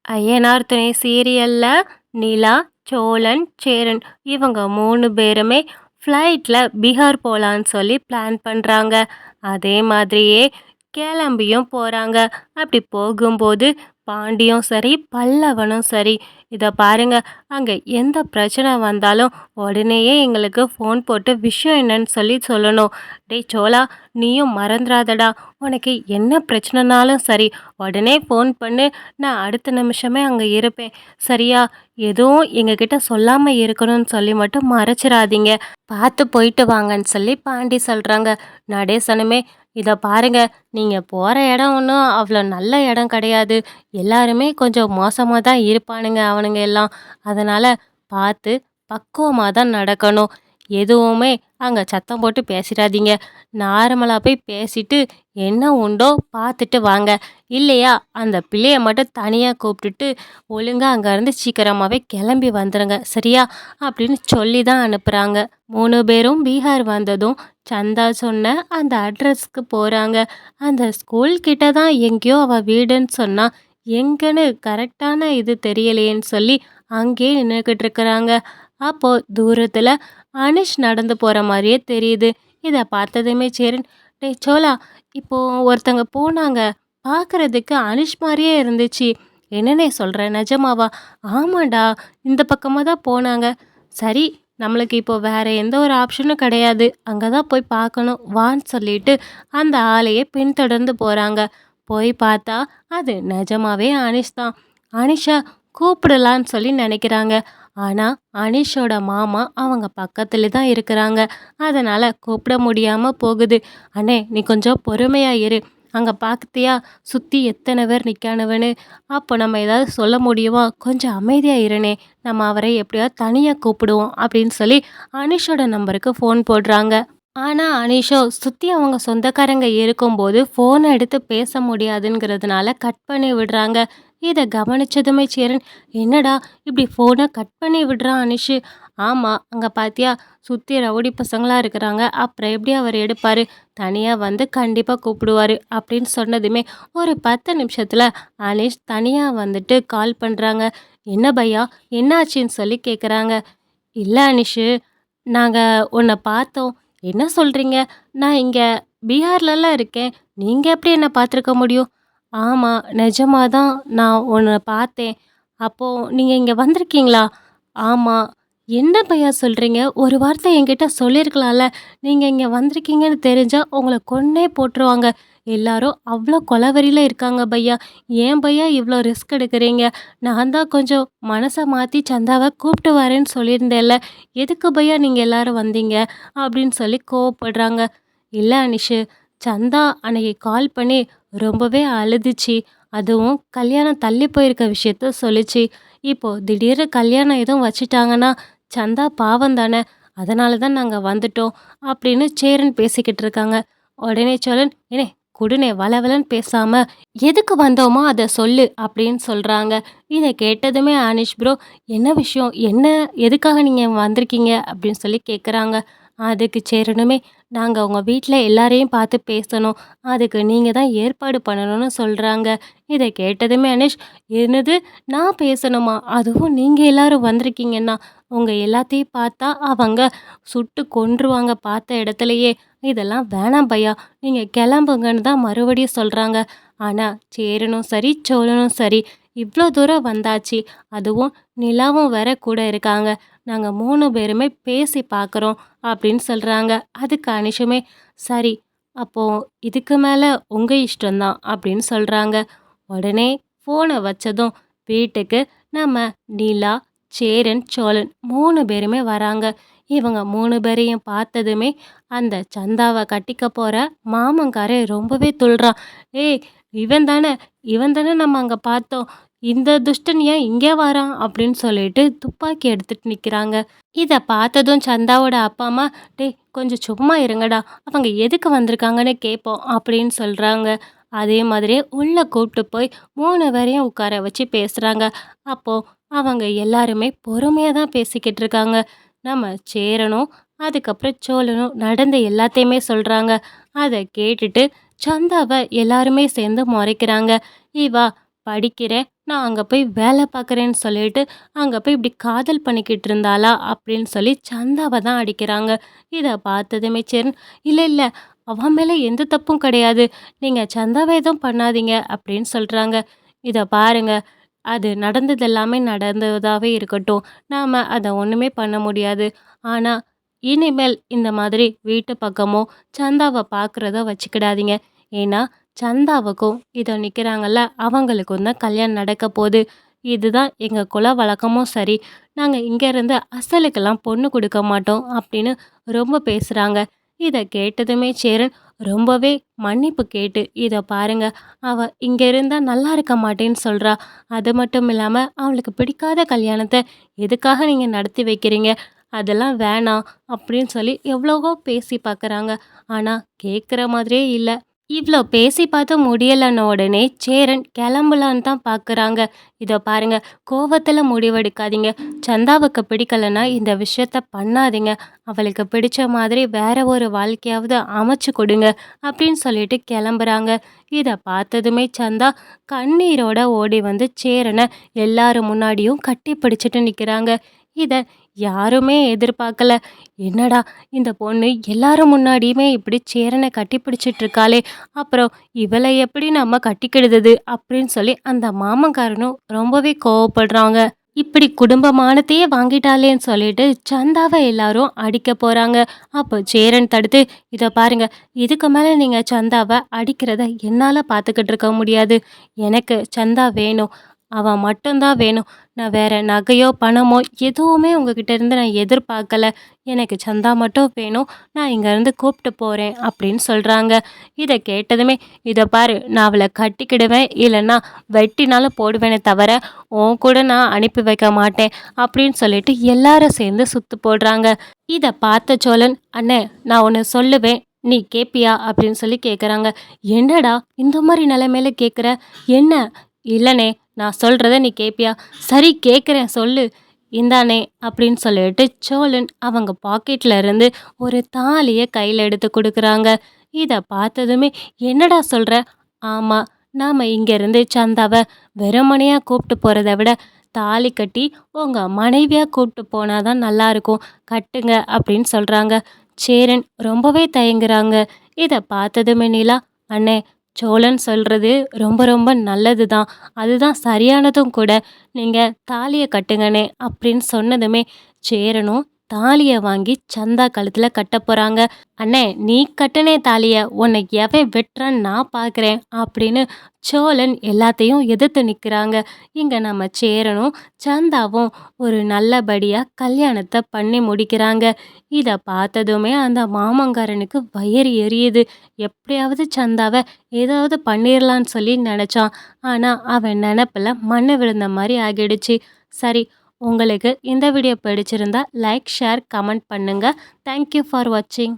ஐயனார் துணை சீரியல்ல நிலா, சோழன், சேரன் இவங்க 3 பேருமே ஃப்ளைட்டில் பீகார் போகலான்னு சொல்லி பிளான் பண்ணுறாங்க. அதே மாதிரியே கிளம்பியும் போகிறாங்க. அப்படி போகும்போது பாண்டியும் சரி, பல்லவனும் சரி, இதை பாருங்க, அங்கே எந்த பிரச்சனை வந்தாலும் உடனேயே எங்களுக்கு ஃபோன் போட்டு விஷயம் என்னன்னு சொல்லி சொல்லணும். டேய் சோலா, நீயும் மறந்துடாதடா. உனக்கு என்ன பிரச்சனைனாலும் சரி, உடனே ஃபோன் பண்ணு. நான் அடுத்த நிமிஷமே அங்கே இருப்பேன். சரியா? எதுவும் எங்ககிட்ட சொல்லாமல் இருக்கணும்னு சொல்லி மட்டும் மறைச்சிடாதீங்க. பார்த்து போயிட்டு வாங்கன்னு சொல்லி பாண்டி சொல்கிறாங்க. நடேசனுமே, இதை பாருங்க, நீங்கள் போகிற இடம் ஒன்றும் அவ்வளோ நல்ல இடம் கிடையாது. எல்லாருமே கொஞ்சம் மோசமாக தான் இருப்பானுங்க அவனுங்க எல்லாம். அதனால் பார்த்து பக்குவமாக தான் நடக்கணும். எதுவுமே அங்கே சத்தம் போட்டு பேசிடாதீங்க. நார்மலாக போய் பேசிட்டு என்ன உண்டோ பார்த்துட்டு வாங்க. இல்லையா அந்த பிள்ளைய மட்டும் தனியாக கூப்பிட்டுட்டு ஒழுங்காக அங்கேருந்து சீக்கிரமாகவே கிளம்பி வந்துடுங்க. சரியா? அப்படின்னு சொல்லி தான் அனுப்புகிறாங்க. 3 பேரும் பீகார் வந்ததும் சந்தா சொன்ன அந்த அட்ரஸ்க்கு போகிறாங்க. அந்த ஸ்கூல் கிட்ட தான் எங்கேயோ அவள் வீடுன்னு சொன்னா, எங்கன்னு கரெக்டான இது தெரியலையேன்னு சொல்லி அங்கேயே நின்றுக்கிட்டு இருக்கிறாங்க. அப்போது தூரத்தில் அனிஷ் நடந்து போகிற மாதிரியே தெரியுது. இதை பார்த்ததுமே சேரன், டேய் சோலா, இப்போ ஒருத்தங்க போனாங்க, பார்க்கறதுக்கு அனிஷ் மாதிரியே இருந்துச்சு. என்னன்னே சொல்கிற, நிஜமாவா? ஆமாண்டா, இந்த பக்கமாக தான் போனாங்க. சரி, நம்மளுக்கு இப்போ வேறு எந்த ஒரு ஆப்ஷனும் கிடையாது, அங்கே தான் போய் பார்க்கணும் வான்னு சொல்லிட்டு அந்த ஆளையே பின்தொடர்ந்து போகிறாங்க. போய் பார்த்தா அது நிஜமாவே அனிஷ் தான். அனிஷை கூப்பிடலான்னு சொல்லி நினைக்கிறாங்க. ஆனால் அனிஷோட மாமா அவங்க பக்கத்துல தான் இருக்கிறாங்க. அதனால் கூப்பிட முடியாமல் போகுது. அண்ணே, நீ கொஞ்சம் பொறுமையாக இரு. அங்கே பார்த்தியா சுற்றி எத்தனை பேர் நிற்கானவனு. அப்போ நம்ம ஏதாவது சொல்ல முடியுமா? கொஞ்சம் அமைதியாக இருனே. நம்ம அவரை எப்படியாவது தனியாக கூப்பிடுவோம் அப்படின்னு சொல்லி அனிஷோட நம்பருக்கு ஃபோன் போடுறாங்க. ஆனால் அனிஷோ சுற்றி அவங்க சொந்தக்காரங்க இருக்கும்போது ஃபோனை எடுத்து பேச முடியாதுங்கிறதுனால கட் பண்ணி விடுறாங்க. இதை கவனிச்சதுமே சேரன், என்னடா இப்படி ஃபோனை கட் பண்ணி விடுறான் அனிஷு? ஆமாம், அங்கே பார்த்தியா சுற்றி ரவுடி பசங்களாக இருக்கிறாங்க, அப்புறம் எப்படி அவர் எடுப்பார்? தனியாக வந்து கண்டிப்பாக கூப்பிடுவார் அப்படின்னு சொன்னதுமே ஒரு 10 நிமிஷத்தில் அனிஷ் தனியாக வந்துட்டு கால் பண்ணுறாங்க. என்ன பையா, என்னாச்சுன்னு சொல்லி கேட்குறாங்க. இல்லை அனிஷு, நாங்கள் உன்னை பார்த்தோம். என்ன சொல்கிறீங்க? நான் இங்கே பீகார்லலாம் இருக்கேன். நீங்கள் எப்படி என்னை பார்த்துருக்க முடியும்? ஆமாம், நிஜமாக தான் நான் உன்னை பார்த்தேன். அப்போது நீங்கள் இங்கே வந்திருக்கீங்களா? ஆமாம். என்ன பையா சொல்கிறீங்க? ஒரு வார்த்தை என்கிட்ட சொல்லியிருக்கலாம்ல. நீங்கள் இங்கே வந்திருக்கீங்கன்னு தெரிஞ்சால் உங்களை கொன்னே போட்டுருவாங்க. எல்லாரும் அவ்வளோ கொலவெறியில் இருக்காங்க பையா. ஏன் பையா இவ்வளோ ரிஸ்க் எடுக்கிறீங்க? நான் தான் கொஞ்சம் மனசை மாற்றி சந்தாவை கூப்பிட்டு வரேன்னு சொல்லியிருந்தேன்ல. எதுக்கு பையா நீங்கள் எல்லாரும் வந்தீங்க? அப்படின்னு சொல்லி கோவப்படுறாங்க. இல்லை அனிஷு, சந்தா அன்னைக்கு கால் பண்ணி ரொம்பவே அழுதுச்சு. அதுவும் கல்யாணம் தள்ளி போயிருக்க விஷயத்த சொல்லிச்சு. இப்போது திடீர்னு கல்யாணம் எதுவும் வச்சுட்டாங்கன்னா சந்தா பாவம் தானே. அதனால தான் நாங்கள் வந்துட்டோம் அப்படின்னு சேரன் பேசிக்கிட்டு இருக்காங்க. உடனே சோழன், ஏனே குடுனே, வளவலன்னு பேசாம எதுக்கு வந்தோமோ அதை சொல்லு அப்படின்னு சொல்கிறாங்க. இதை கேட்டதுமே அனிஷ் ப்ரோ, என்ன விஷயம், என்ன, எதுக்காக நீங்கள் வந்திருக்கீங்க அப்படின்னு சொல்லி கேட்குறாங்க. அதுக்கு சேரணுமே, நாங்கள் உங்கள் வீட்டில் எல்லாரையும் பார்த்து பேசணும், அதுக்கு நீங்கள் தான் ஏற்பாடு பண்ணணும்னு சொல்கிறாங்க. இதை கேட்டதுமே அனிஷ், என்னது, நான் பேசணுமா? அதுவும் நீங்கள் எல்லாரும் வந்திருக்கீங்கன்னா உங்கள் எல்லாத்தையும் பார்த்தா அவங்க சுட்டு கொன்றுவாங்க பார்த்த இடத்துலையே. இதெல்லாம் வேணாம் பையா, நீங்கள் கிளம்புங்கன்னு தான் மறுபடியும் சொல்கிறாங்க. ஆனால் சேரனும் சரி, சோழனும் சரி, இவ்வளோ தூரம் வந்தாச்சு, அதுவும் நிலாவும் வேற கூட இருக்காங்க, நாங்கள் 3 பேருமே பேசி பார்க்குறோம் அப்படின்னு சொல்கிறாங்க. அதுக்கு அனிஷுமே, சரி, அப்போது இதுக்கு மேலே உங்கள் இஷ்டம்தான் அப்படின்னு சொல்கிறாங்க. உடனே ஃபோனை வச்சதும் வீட்டுக்கு நம்ம நிலா, சேரன், சோழன் 3 பேருமே வராங்க. இவங்க 3 பேரையும் பார்த்ததுமே அந்த சந்தாவை கட்டிக்க போகிற மாமங்காரே ரொம்பவே துள்ளுறான். ஏய், இவன் தானே, இவன் தானே நம்ம அங்கே பார்த்தோம், இந்த துஷ்டன் ஏன் இங்கே வரான் அப்படின்னு சொல்லிட்டு துப்பாக்கி எடுத்துட்டு நிற்கிறாங்க. இதை பார்த்ததும் சந்தாவோட அப்பா அம்மா, டேய் கொஞ்சம் சும்மா இருங்கடா, அவங்க எதுக்கு வந்திருக்காங்கன்னு கேட்போம் அப்படின்னு சொல்கிறாங்க. அதே மாதிரியே உள்ளே கூப்பிட்டு போய் 3 பேரையும் உட்கார வச்சு பேசுகிறாங்க. அப்போது அவங்க எல்லாருமே பொறுமையாக தான் பேசிக்கிட்டு இருக்காங்க. நம்ம சேரனும் அதுக்கப்புறம் சோழனும் நடந்த எல்லாத்தையுமே சொல்கிறாங்க. அதை கேட்டுட்டு சந்தாவை எல்லாருமே சேர்ந்து முறைக்கிறாங்க. இவா படிக்கிறேன், நான் அங்கே போய் வேலை பார்க்குறேன்னு சொல்லிட்டு அங்கே போய் இப்படி காதல் பண்ணிக்கிட்டு இருந்தாளா அப்படின்னு சொல்லி சந்தாவை தான் அடிக்கிறாங்க. இதை பார்த்ததுமே சேரன், இல்லை இல்லை, அவன் மேலே எந்த தப்பும் கிடையாது, நீங்கள் சந்தாவை எதுவும் பண்ணாதீங்க அப்படின்னு சொல்கிறாங்க. இதை பாருங்க, அது நடந்தது எல்லாமே நடந்ததாகவே இருக்கட்டும், நாம் அதை ஒன்றுமே பண்ண முடியாது. ஆனால் இனிமேல் இந்த மாதிரி வீட்டு பக்கமோ சந்தாவை பார்க்குறத வச்சுக்கிடாதீங்க. ஏன்னா சந்தாவுக்கும் இதோ நிற்கிறாங்கல்ல அவங்களுக்கும் தான் கல்யாணம் நடக்க போகுது. இதுதான் எங்கள் குல வழக்கமும் சரி, நாங்கள் இங்கேருந்து அசலுக்கெல்லாம் பொண்ணு கொடுக்க மாட்டோம் அப்படின்னு ரொம்ப பேசுகிறாங்க. இதை கேட்டதுமே சேரன் ரொம்பவே மன்னிப்பு கேட்டு, இதை பாருங்க, அவள் இங்கே இருந்தால் நல்லா இருக்க மாட்டேன்னு சொல்கிறா, அது மட்டும் இல்லாமல் அவளுக்கு பிடிக்காத கல்யாணத்தை எதுக்காக நீங்கள் நடத்தி வைக்கிறீங்க, அதெல்லாம் வேணாம் அப்படின்னு சொல்லி எவ்வளவோ பேசி பார்க்குறாங்க. ஆனால் கேட்குற மாதிரியே இல்லை. இவ்வளோ பேசி பார்த்து முடியலன்ன உடனே சேரன் கிளம்பலான்னு தான் பார்க்குறாங்க. இதை பாருங்க, கோவத்தில் முடிவெடுக்காதீங்க. சந்தாவுக்கு பிடிக்கலைன்னா இந்த விஷயத்த பண்ணாதீங்க. அவளுக்கு பிடிச்ச மாதிரி வேற ஒரு வாழ்க்கையாவது அமைச்சு கொடுங்க அப்படின்னு சொல்லிட்டு கிளம்புறாங்க. இதை பார்த்ததுமே சந்தா கண்ணீரோட ஓடி வந்து சேரனை எல்லாரும் முன்னாடியும் கட்டி பிடிச்சிட்டு நிற்கிறாங்க. இதை யாருமே எதிர்பார்க்கல. என்னடா இந்த பொண்ணு எல்லாரும் முன்னாடியுமே இப்படி சேரனை கட்டி பிடிச்சிட்டு இருக்காளே, அப்புறம் இவளை எப்படி நம்ம கட்டிக்கிடுது அப்படின்னு சொல்லி அந்த மாமன்காரனும் ரொம்பவே கோவப்படுறாங்க. இப்படி குடும்பமானத்தையே வாங்கிட்டாளேன்னு சொல்லிட்டு சந்தாவை எல்லாரும் அடிக்க போறாங்க. அப்போ சேரன் தடுத்து, இதை பாருங்க, இதுக்கு மேலே நீங்க சந்தாவை அடிக்கிறத என்னால் பார்த்துக்கிட்டு இருக்க முடியாது. எனக்கு சந்தா வேணும், அவன் மட்டும்தான் வேணும். நான் வேற நகையோ பணமோ எதுவுமே உங்ககிட்ட இருந்து நான் எதிர்பார்க்கல. எனக்கு சந்தா மட்டும் வேணும், நான் இங்கேருந்து கூப்பிட்டு போகிறேன் அப்படின்னு சொல்கிறாங்க. இதை கேட்டதுமே, இதை பாரு, நான் அவளை கட்டிக்கிடுவேன், இல்லைன்னா வெட்டினாலும் போடுவேனே தவிர உன் கூட நான் அனுப்பி வைக்க மாட்டேன் அப்படின்னு சொல்லிட்டு எல்லாரும் சேர்ந்து சுத்து போடுறாங்க. இதை பார்த்த சோழன், அண்ணே நான் ஒன்று சொல்லுவேன், நீ கேட்பியா அப்படின்னு சொல்லி கேட்குறாங்க. என்னடா இந்த மாதிரி நிலைமையில கேட்குற, என்ன? இல்லைண்ணே, நான் சொல்கிறத நீ கேட்பியா? சரி கேட்குறேன், சொல்லு. இந்தானே அப்படின்னு சொல்லிட்டு சோழன் அவங்க பாக்கெட்ல இருந்து ஒரு தாலியை கையில் எடுத்து கொடுக்குறாங்க. இதை பார்த்ததுமே, என்னடா சொல்கிற? ஆமாம், நாம் இங்கேருந்து சந்தாவை வெறுமனையாக கூப்பிட்டு போகிறத விட தாலி கட்டி உங்கள் மனைவியாக கூப்பிட்டு போனால் தான் நல்லாயிருக்கும், கட்டுங்க அப்படின்னு சொல்கிறாங்க. சேரன் ரொம்பவே தயங்குறாங்க. இதை பார்த்ததுமே நிலா, அண்ணே சோழன் சொல்கிறது ரொம்ப ரொம்ப நல்லது தான், அதுதான் சரியானதும் கூட, நீங்கள் தாலியை கட்டுங்கண்ணே அப்படின்னு சொன்னதுமே சேரனும் தாலியை வாங்கி சந்தா கழுத்தில் கட்ட போகிறாங்க. அண்ணே நீ கட்டுனே தாலியை உன்னை எவன் வெட்டுறான்னு நான் பார்க்குறேன் அப்படின்னு சோழன் எல்லாத்தையும் எதிர்த்து நிற்கிறாங்க. இங்கே நம்ம சேரனும் சந்தாவும் ஒரு நல்லபடியாக கல்யாணத்தை பண்ணி முடிக்கிறாங்க. இதை பார்த்ததுமே அந்த மாமங்காரனுக்கு வயிறு எரியுது. எப்படியாவது சந்தாவை ஏதாவது பண்ணிடலான்னு சொல்லி நினச்சான். ஆனால் அவன் நினப்பில் மண்ணு விழுந்த மாதிரி ஆகிடுச்சு. சரி, உங்களுக்கு இந்த வீடியோ பிடிச்சிருந்தா லைக், ஷேர், கமெண்ட் பண்ணுங்கள். தேங்க்யூ ஃபார் வாட்சிங்.